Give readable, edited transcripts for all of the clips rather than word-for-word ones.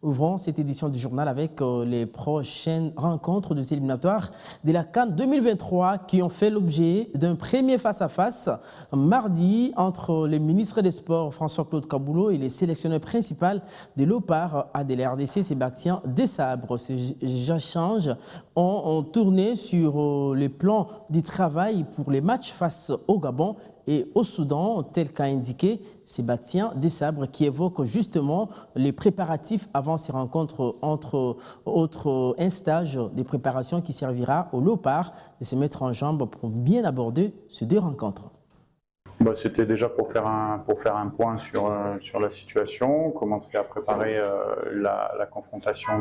Ouvrons cette édition du journal avec les prochaines rencontres de ces éliminatoires de la CAN 2023 qui ont fait l'objet d'un premier face-à-face mardi entre le ministre des Sports François-Claude Kaboulot et les sélectionneurs principaux de l'OPAR à de la RDC Sébastien Desabre. Ces échanges ont tourné sur les plans du travail pour les matchs face au Gabon et au Soudan, tel qu'a indiqué Sébastien Desabre, qui évoque justement les préparatifs avant ces rencontres, entre autres un stage de préparation qui servira au Léopard de se mettre en jambe pour bien aborder ces deux rencontres. C'était déjà pour faire un point sur la situation, commencer à préparer la confrontation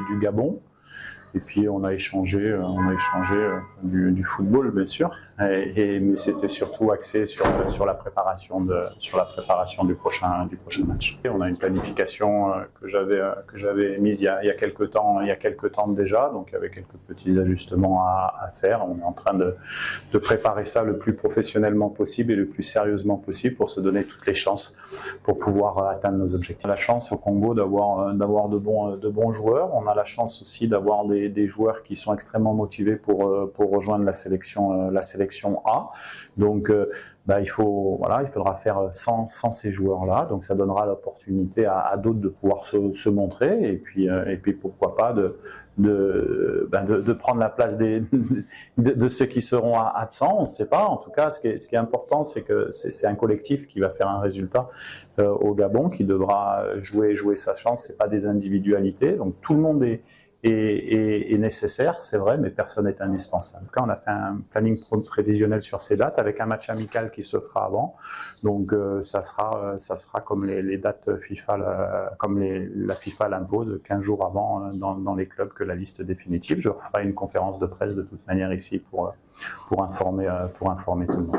du Gabon. Et puis on a échangé du football bien sûr, mais c'était surtout axé sur la préparation du prochain match. Et on a une planification que j'avais mise il y a quelques temps déjà, donc il y avait quelques petits ajustements à faire. On est en train de préparer ça le plus professionnellement possible et le plus sérieusement possible pour se donner toutes les chances pour pouvoir atteindre nos objectifs. On a la chance au Congo d'avoir de bons joueurs. On a la chance aussi d'avoir des joueurs qui sont extrêmement motivés pour rejoindre la sélection A. Donc il faudra faire sans ces joueurs-là. Donc ça donnera l'opportunité à d'autres de pouvoir se montrer et puis pourquoi pas de prendre la place de ceux qui seront absents. On ne sait pas. En tout cas, ce qui est important, c'est que c'est un collectif qui va faire un résultat au Gabon, qui devra jouer sa chance. C'est pas des individualités. Donc tout le monde est nécessaire, c'est vrai, mais personne n'est indispensable. On a fait un planning prévisionnel sur ces dates avec un match amical qui se fera avant. Donc ça sera comme les dates FIFA, comme la FIFA l'impose, 15 jours avant dans les clubs que la liste définitive. Je referai une conférence de presse de toute manière ici pour informer tout le monde.